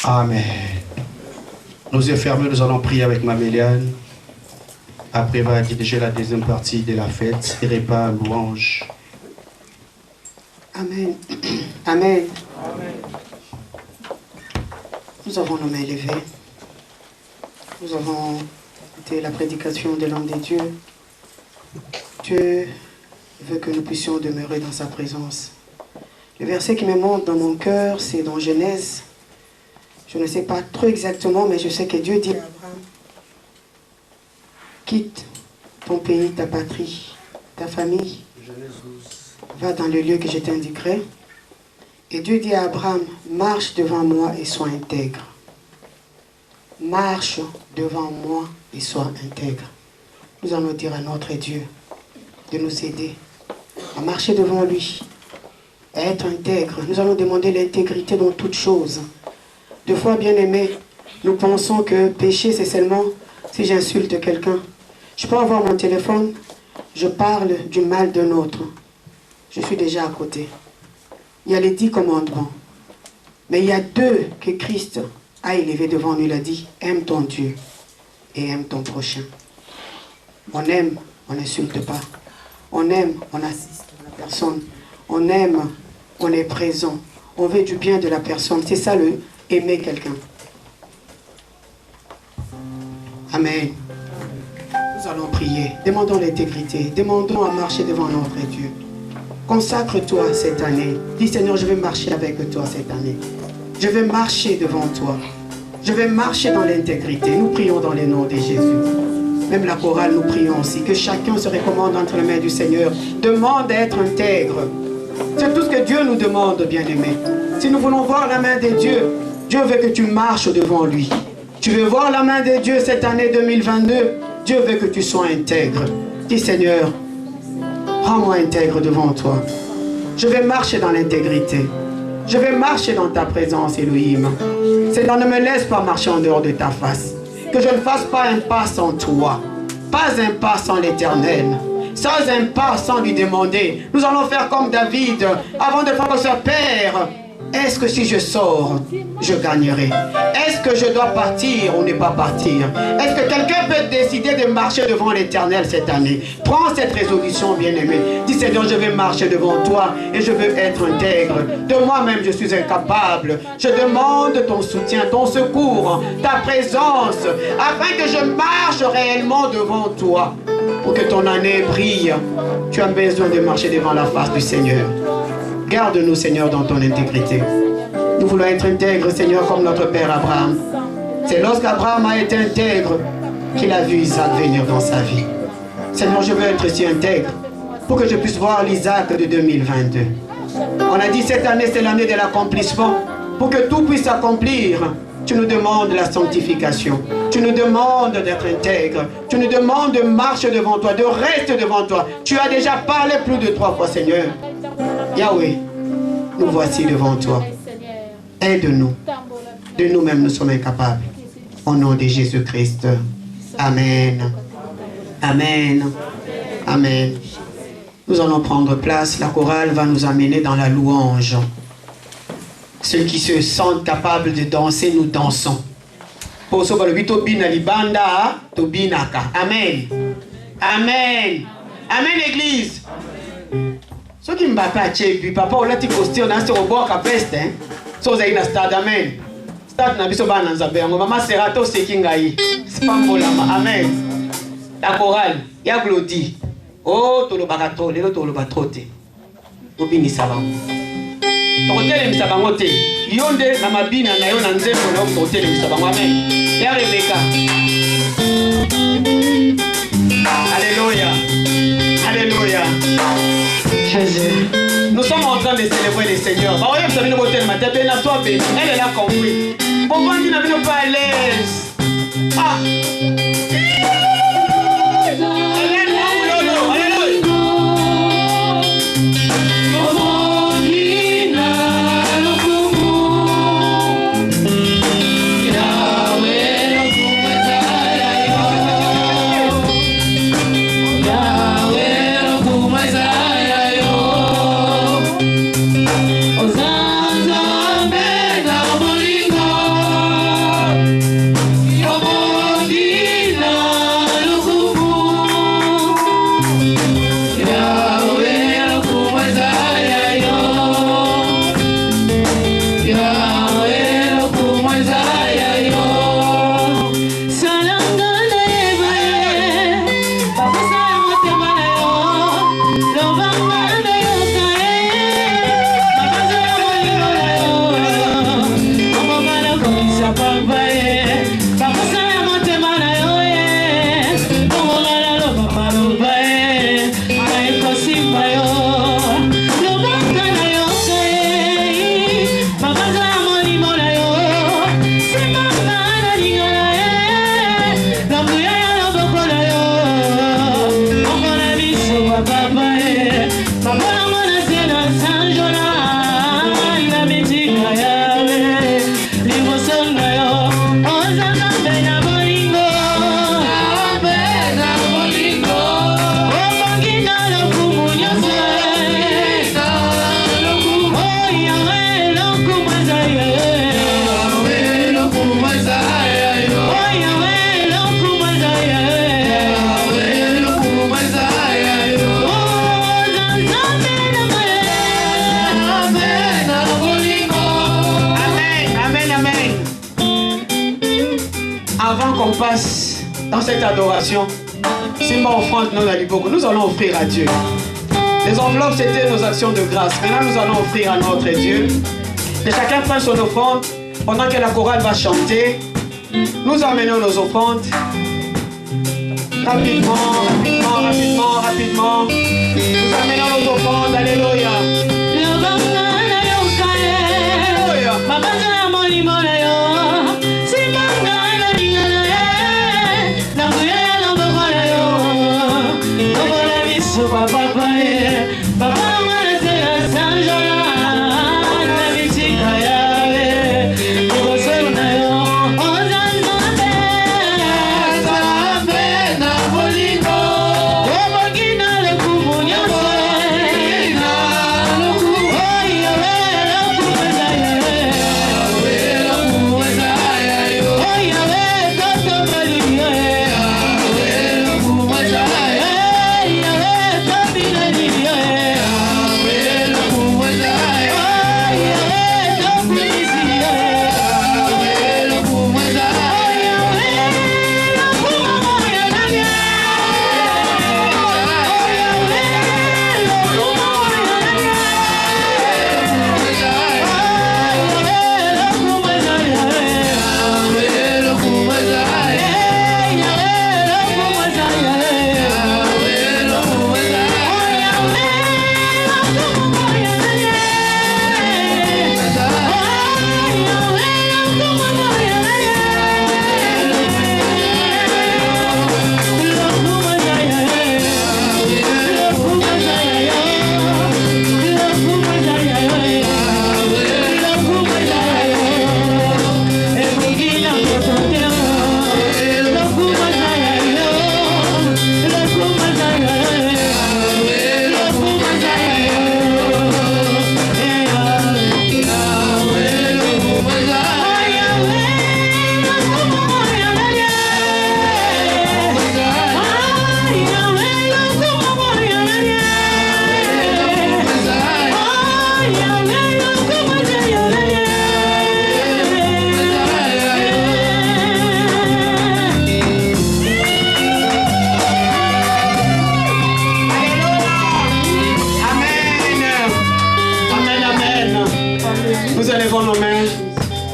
Amen. Nos yeux fermés, nous allons prier avec Maméliane. Après, elle va diriger la deuxième partie de la fête, et repas, louange. Amen. Amen. Amen. Nous avons nos mains levées. Nous avons écouté la prédication de l'homme de Dieu. Dieu veut que nous puissions demeurer dans sa présence. Le verset qui me monte dans mon cœur, c'est dans Genèse. Je ne sais pas trop exactement, mais je sais que Dieu dit à Abraham, quitte ton pays, ta patrie, ta famille, va dans le lieu que je t'indiquerai. Et Dieu dit à Abraham, marche devant moi et sois intègre. Marche devant moi et sois intègre. Nous allons dire à notre Dieu de nous aider à marcher devant lui, à être intègre. Nous allons demander l'intégrité dans toutes choses. Deux fois, bien aimés, nous pensons que péché, c'est seulement si j'insulte quelqu'un. Je peux avoir mon téléphone, je parle du mal d'un autre. Je suis déjà à côté. Il y a les 10 commandements. Mais il y a 2 que Christ a élevés devant nous. Il a dit, aime ton Dieu et aime ton prochain. On aime, on n'insulte pas. On aime, on assiste à la personne. On aime, on est présent. On veut du bien de la personne. C'est ça le aimer quelqu'un. Amen. Nous allons prier. Demandons l'intégrité. Demandons à marcher devant notre Dieu. Consacre-toi cette année. Dis Seigneur, je vais marcher avec toi cette année. Je vais marcher devant toi. Je vais marcher dans l'intégrité. Nous prions dans le nom de Jésus. Même la chorale, nous prions aussi. Que chacun se recommande entre les mains du Seigneur. Demande d'être intègre. C'est tout ce que Dieu nous demande, bien-aimés. Si nous voulons voir la main de Dieu, Dieu veut que tu marches devant lui. Tu veux voir la main de Dieu cette année 2022, Dieu veut que tu sois intègre. Dis Seigneur, rends-moi intègre devant toi. Je vais marcher dans l'intégrité. Je vais marcher dans ta présence, Elohim. Seigneur, ne me laisse pas marcher en dehors de ta face. Que je ne fasse pas un pas sans toi. Pas un pas sans l'Éternel. Sans un pas sans lui demander. Nous allons faire comme David. Avant de faire que ce Père, est-ce que si je sors, je gagnerai? Est-ce que je dois partir ou ne pas partir? Est-ce que quelqu'un peut décider de marcher devant l'Éternel cette année? Prends cette résolution, bien-aimé. Dis Seigneur, je vais marcher devant toi et je veux être intègre. De moi-même, je suis incapable. Je demande ton soutien, ton secours, ta présence, afin que je marche réellement devant toi. Pour que ton année brille, tu as besoin de marcher devant la face du Seigneur. Garde-nous, Seigneur, dans ton intégrité. Nous voulons être intègres, Seigneur, comme notre Père Abraham. C'est lorsqu'Abraham a été intègre qu'il a vu Isaac venir dans sa vie. Seigneur, je veux être si intègre pour que je puisse voir l'Isaac de 2022. On a dit cette année, c'est l'année de l'accomplissement. Pour que tout puisse s'accomplir, tu nous demandes la sanctification. Tu nous demandes d'être intègre. Tu nous demandes de marcher devant toi, de rester devant toi. Tu as déjà parlé plus de 3 fois, Seigneur. Yahweh, nous voici devant toi. Aide-nous. De nous-mêmes, nous sommes incapables. Au nom de Jésus-Christ. Amen. Amen. Amen. Nous allons prendre place. La chorale va nous amener dans la louange. Ceux qui se sentent capables de danser, nous dansons. Amen. Amen. Amen, l'église. Ceux qui me battent à Tchépi, papa, on l'a dit posté, on a ce robot à peste, hein. So, vous avez un stade, amen. Stade, n'a pas de bananzabé, on va masser à tous ces kingaï. C'est pas mon lama, amen. La chorale, il y a Glody. Oh, tout le bagato, les autres, tout le batrote. Au bini savant. Totel et Misabangote. Yonde, la mabina, na yon anze, on a totel et Misabango, amen. Et à Rebecca. Alléluia. Alléluia. Jésus. Nous sommes en train de célébrer le Seigneur. Bah, vous savez, nous avons matin, elle est là compris. Pourquoi tu n'as pas à l'aise? Ah! Ozanza mena bolingo qu'on passe dans cette adoration, c'est ma offrande, nous allons offrir à Dieu. Les enveloppes, c'était nos actions de grâce. Maintenant, nous allons offrir à notre Dieu. Et chacun prend son offrande pendant que la chorale va chanter. Nous amenons nos offrandes. Rapidement, rapidement, rapidement, rapidement. Nous amenons nos offrandes. Alléluia.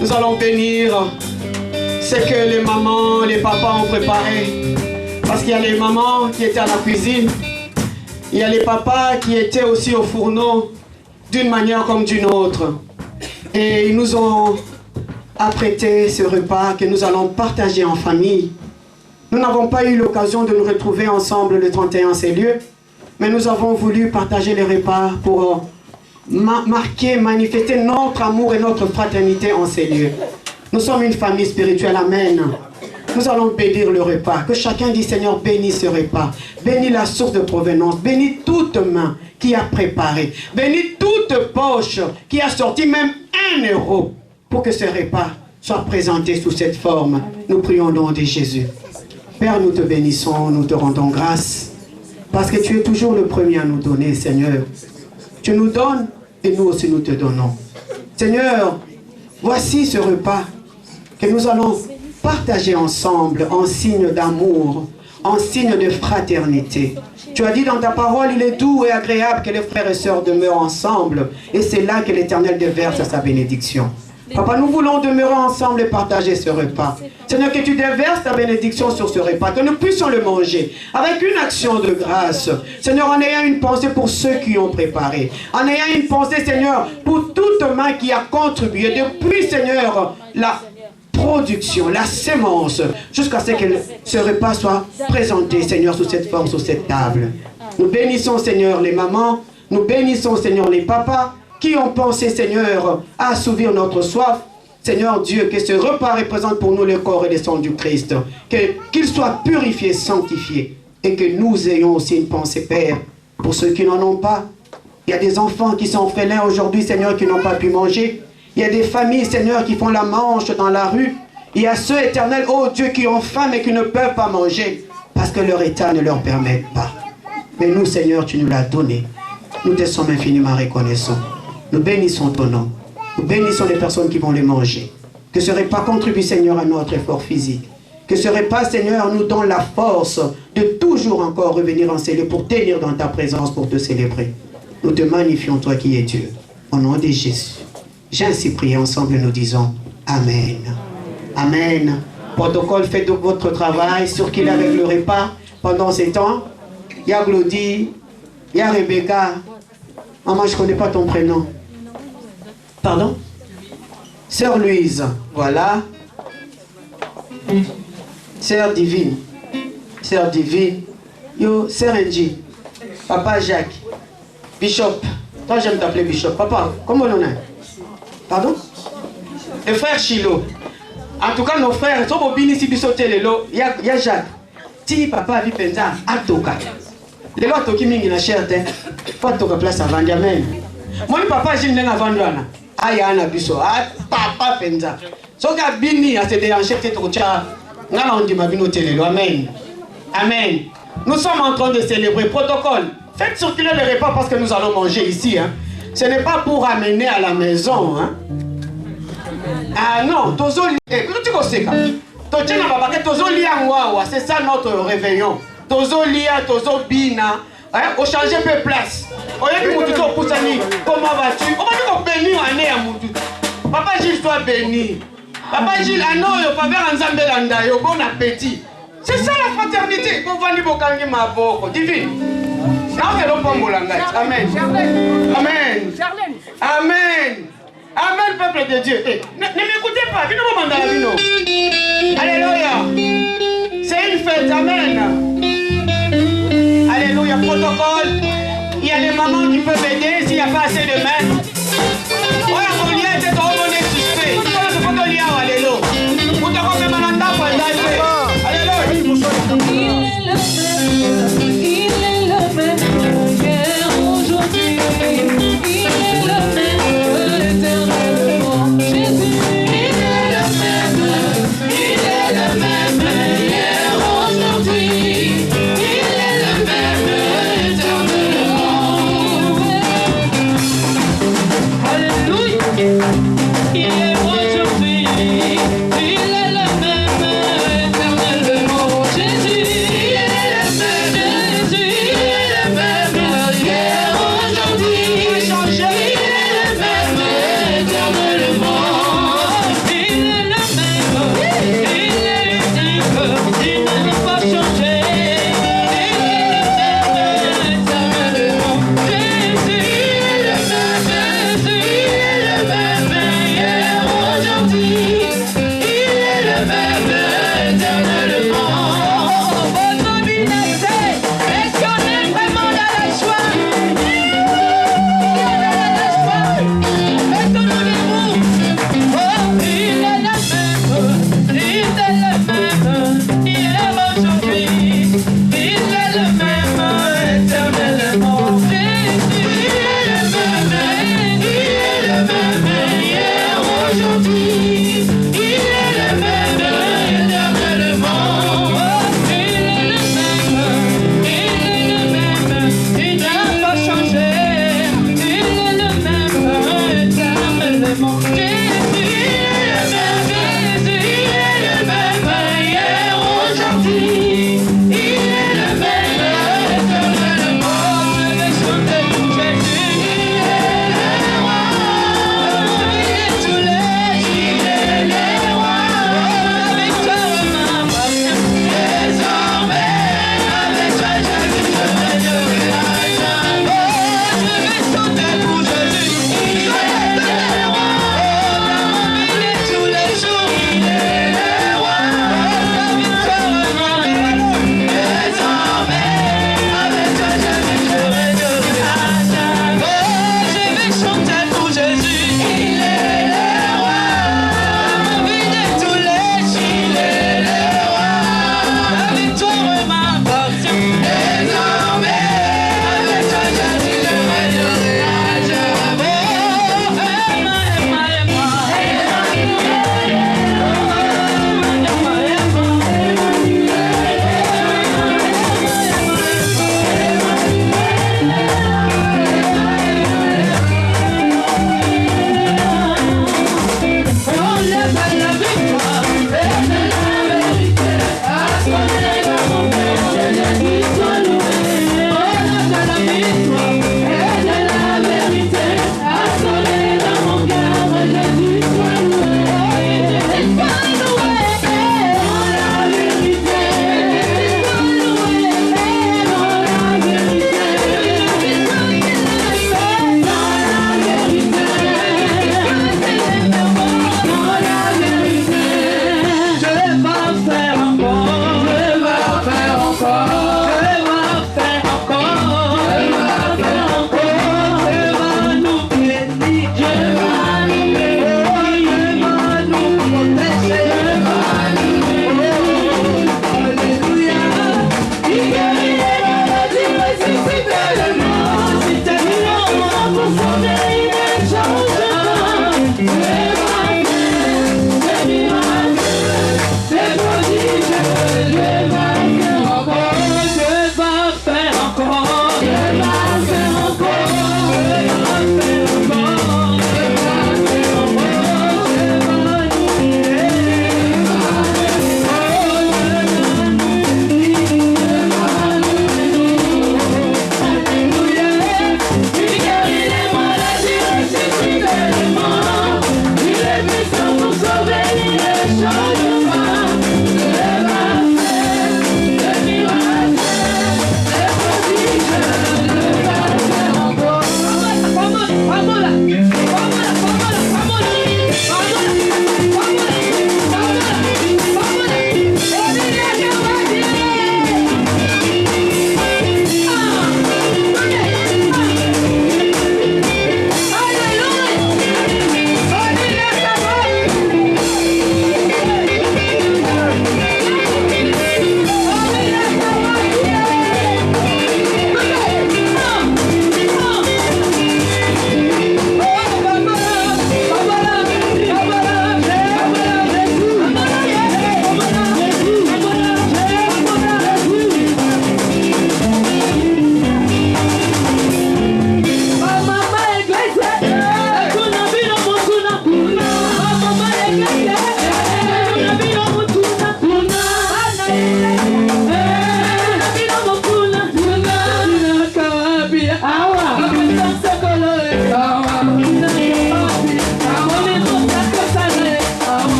Nous allons bénir ce que les mamans, les papas ont préparé. Parce qu'il y a les mamans qui étaient à la cuisine. Il y a les papas qui étaient aussi au fourneau d'une manière comme d'une autre. Et ils nous ont apprêté ce repas que nous allons partager en famille. Nous n'avons pas eu l'occasion de nous retrouver ensemble le 31 ces lieux, mais nous avons voulu partager les repas pour marquer, manifester notre amour et notre fraternité en ces lieux. Nous sommes une famille spirituelle, amen. Nous allons bénir le repas. Que chacun dise, Seigneur, bénis ce repas. Bénis la source de provenance. Bénis toute main qui a préparé. Bénis toute poche qui a sorti même 1 euro pour que ce repas soit présenté sous cette forme. Nous prions au nom de Jésus. Père, nous te bénissons, nous te rendons grâce. Parce que tu es toujours le premier à nous donner, Seigneur. Tu nous donnes et nous aussi nous te donnons. Seigneur, voici ce repas que nous allons partager ensemble en signe d'amour, en signe de fraternité. Tu as dit dans ta parole, il est doux et agréable que les frères et sœurs demeurent ensemble. Et c'est là que l'Éternel déverse sa bénédiction. Papa, nous voulons demeurer ensemble et partager ce repas. Seigneur, que tu déverses ta bénédiction sur ce repas, que nous puissions le manger avec une action de grâce. Seigneur, en ayant une pensée pour ceux qui ont préparé. En ayant une pensée, Seigneur, pour toute main qui a contribué depuis, Seigneur, la production, la sémence, jusqu'à ce que ce repas soit présenté, Seigneur, sous cette forme, sous cette table. Nous bénissons, Seigneur, les mamans. Nous bénissons, Seigneur, les papas qui ont pensé, Seigneur, à assouvir notre soif. Seigneur Dieu, que ce repas représente pour nous le corps et le sang du Christ. Qu'il soit purifié, sanctifié. Et que nous ayons aussi une pensée, Père, pour ceux qui n'en ont pas. Il y a des enfants qui sont orphelins aujourd'hui, Seigneur, qui n'ont pas pu manger. Il y a des familles, Seigneur, qui font la manche dans la rue. Il y a ceux, éternels, oh Dieu, qui ont faim mais qui ne peuvent pas manger parce que leur état ne leur permet pas. Mais nous, Seigneur, tu nous l'as donné. Nous te sommes infiniment reconnaissants. Nous bénissons ton nom. Nous bénissons les personnes qui vont les manger. Que ce repas contribue, Seigneur, à notre effort physique. Que ce repas, Seigneur, nous donne la force de toujours encore revenir en célébrer pour tenir dans ta présence, pour te célébrer. Nous te magnifions, toi qui es Dieu. Au nom de Jésus. J'ai ainsi prié ensemble, nous disons Amen. Amen. Protocole, faites votre travail, sur qu'il est avec le repas pendant ces temps. Il y a Glody, il y a Rebecca. Maman, je ne connais pas ton prénom. Pardon? Sœur Louise, voilà. Sœur Divine. Sœur Divine. Yo, Sœur Angie. Papa Jacques. Bishop. Toi, j'aime t'appeler Bishop. Papa, comment on est? Pardon? Le frère Chilo. En tout cas, nos frères, ils sont venus ici, il y a Jacques. Si papa a vu pensa, à toka. Les lois toki mingi na cher, faut toka place avant amen. Moi, papa, j'ai une avant douane. Aïe, Anna Bisso. Ah, papa pensa. So ka bini à se déranger peut-être au tcha. N'a on dit ma vie télé. Amen. Amen. Nous sommes en train de célébrer protocole. Faites circuler le repas parce que nous allons manger ici. Hein. Ce n'est pas pour amener à la maison. Hein. Ah non, c'est ça notre réveillon. Tozo lia, tozo bina. Au changer un peu place. Comment vas-tu? On va dire béni année à Moutou. Papa Gilles soit béni. Papa Gilles, ah non, il va faire un zambelanda, bon appétit. C'est ça la fraternité. Divine. Amen. Amen. Amen. Amen, peuple de Dieu. Ne m'écoutez pas. Alléluia. C'est une fête. Amen. Alléluia. Protocole. Il y a des mamans qui peuvent aider s'il n'y a pas assez de mains. Amen.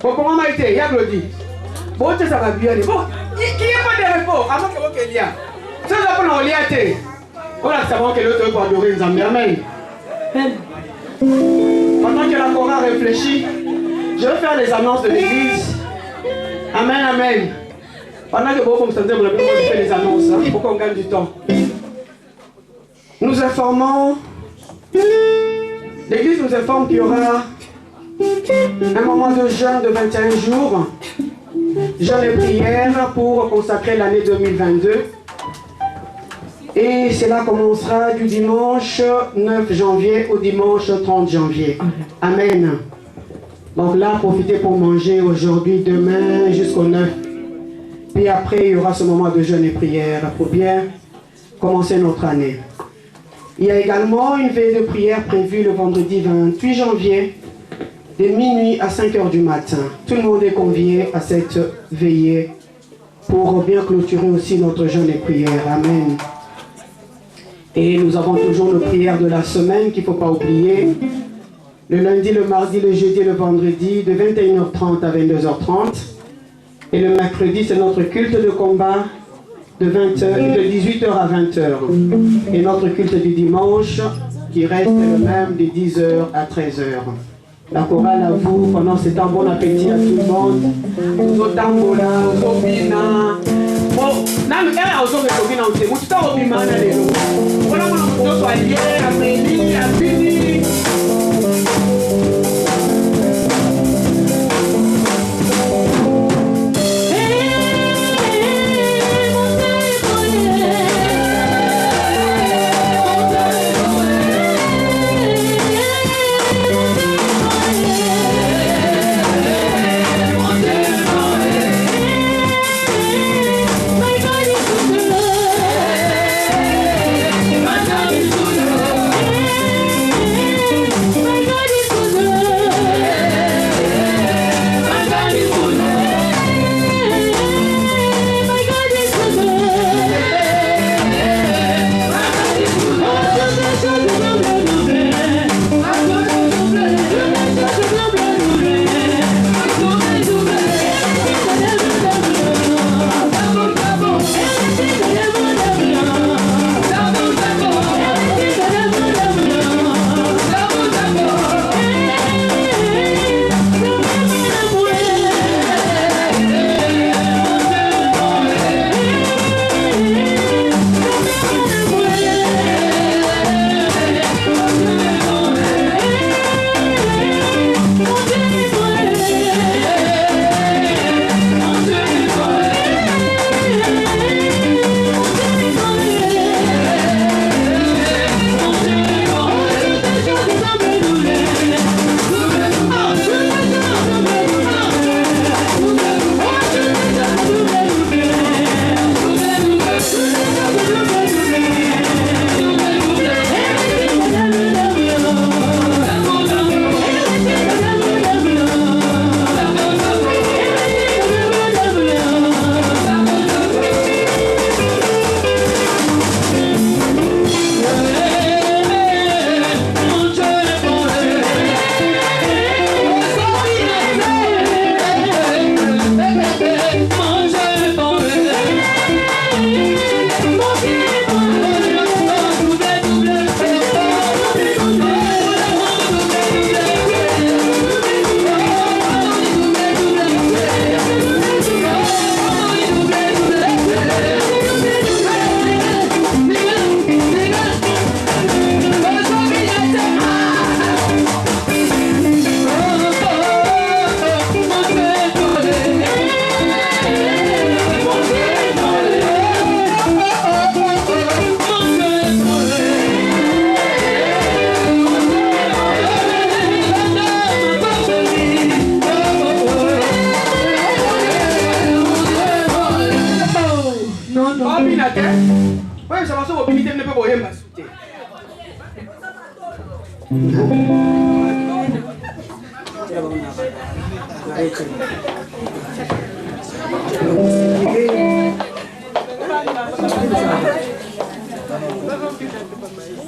Bon, comment m'a été? Il y a applaudi. Bon, ça va bien. Bon, qui est pas de repos? Avant que vous qu'il y a. Ça va pas nous lier. On a savoir que l'autre peut adorer les amis. Amen. Pendant que la chorale réfléchit, je vais faire les annonces de l'église. Amen, amen. Pendant que vous fonctionnez, vous avez fait les annonces. Il faut qu'on gagne du temps. Nous informons, l'église nous informe qu'il y aura un moment de jeûne de 21 jours, jeûne et prière pour consacrer l'année 2022. Et cela commencera du dimanche 9 janvier au dimanche 30 janvier. Amen. Donc là, profitez pour manger aujourd'hui, demain, jusqu'au 9. Puis après, il y aura ce moment de jeûne et prière pour bien commencer notre année. Il y a également une veille de prière prévue le vendredi 28 janvier, de minuit à 5 h du matin. Tout le monde est convié à cette veillée pour bien clôturer aussi notre jeûne et prière. Amen. Et nous avons toujours nos prières de la semaine qu'il ne faut pas oublier. Le lundi, le mardi, le jeudi et le vendredi, de 21 h 30 à 22 h 30. Et le mercredi, c'est notre culte de combat de 18 h à 20 h. Et notre culte du dimanche, qui reste le même de 10 h à 13 h. La chorale à vous, pendant ce temps, bon appétit à tout le monde. Nous tambola, obina. Bon, nous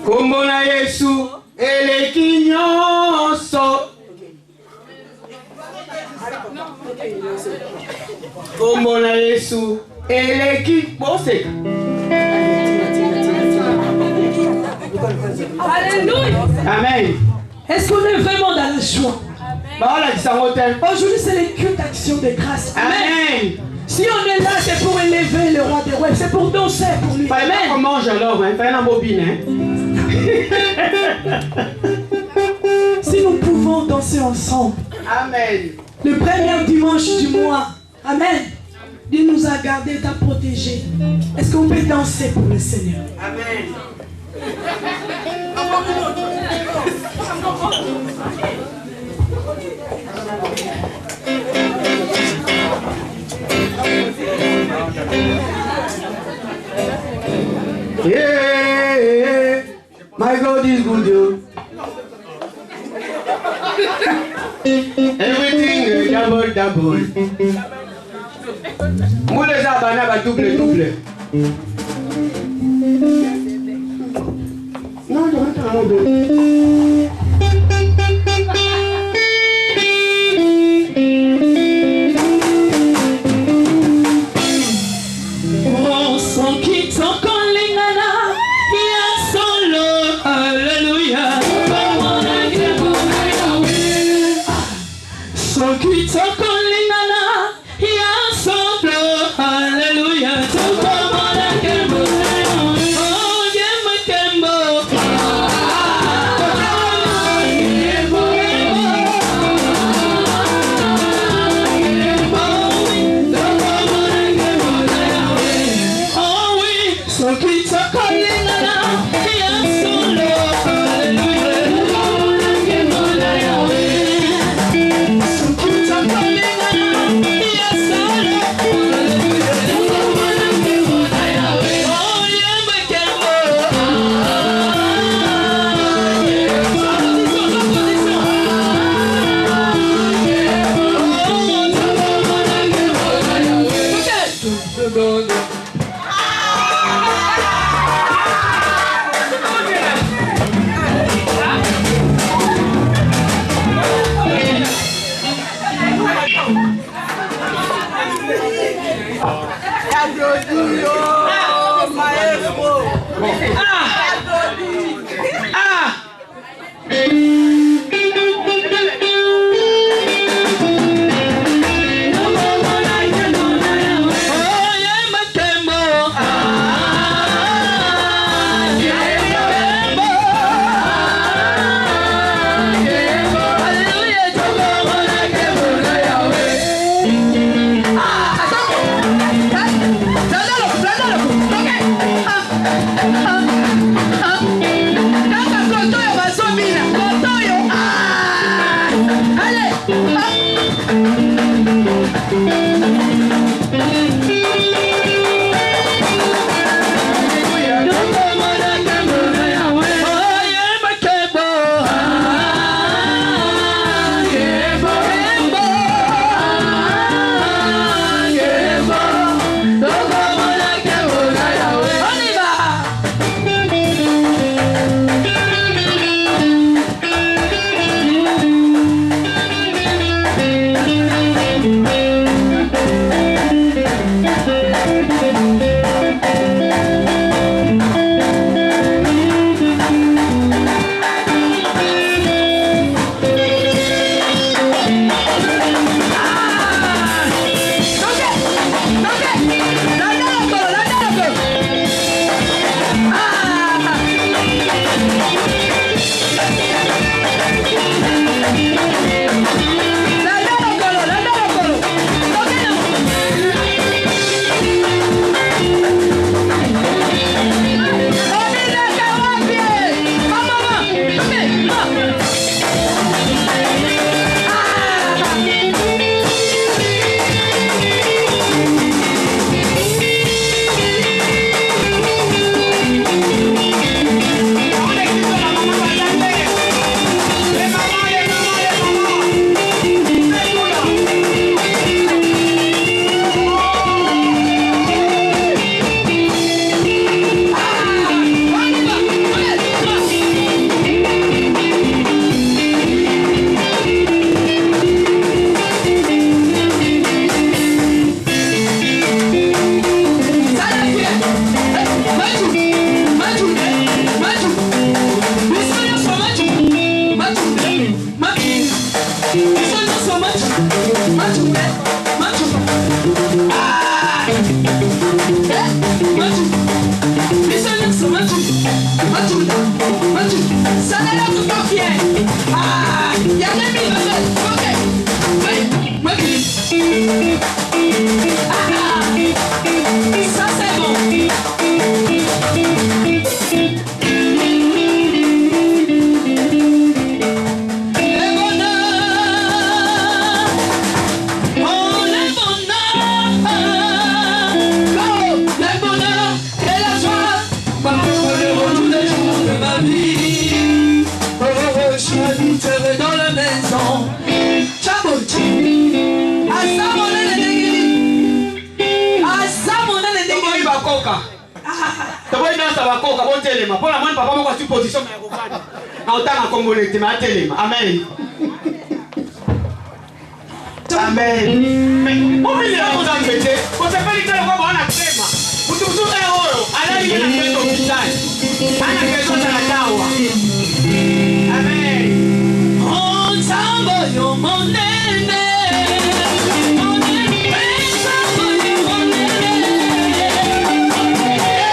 Kumbona Yesu elekinyoso. Kombo na Yesu. Eleki bose. Alléluia. Amen. Est-ce qu'on est vraiment dans la joie? Aujourd'hui, c'est le culte d'action de grâce. Amen. Si on est là, c'est pour élever le roi des rois. C'est pour danser pour lui. Amen. On mange alors, hein? Fais la bobine, hein? Si nous pouvons danser ensemble. Amen. Le premier dimanche du mois. Amen. Dieu nous a gardés, t'a protégés. Est-ce qu'on peut danser pour le Seigneur? Amen. Yeah, my God is good, yo. Everything double. Moule zabana ba double. Non, bakoka botelema mpona mwana papa moko asi position ya kovanda na otanga kongole te ma atelema amen amen omelela kozambe te kosepeli kala kwa bawana krema mutukusu kala oyo alali na kweto kitani ana kezo tala tawa amen oh nzambo yo monene Hey!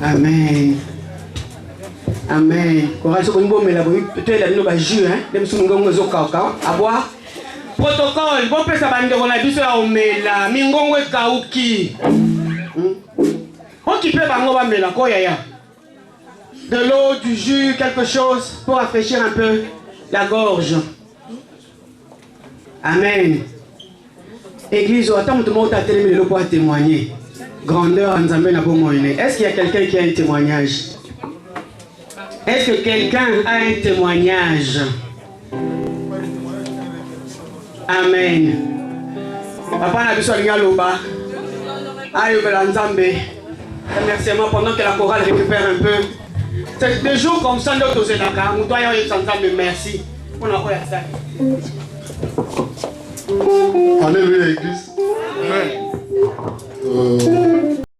Amen. Amen. Protocole, bon pesa bande on a biso ya omela, mingongo ekauki. Occupez bango ba mela ko yaya. De l'eau, du jus, quelque chose pour rafraîchir un peu la gorge. Amen. Église, attends, tout le monde a téléméné pour témoigner. Grandeur, Nzambe na pomoine. Est-ce qu'il y a quelqu'un qui a un témoignage? Est-ce que quelqu'un a un témoignage? Amen. Papa n'a besoin de loba. Aïe, Nzambe. Remerciement pendant que la chorale récupère un peu. C'est des jours comme ça, nous sommes là. Nous doyons être ensemble. Merci. On a quoi ça? Alléluia, Église. Amen.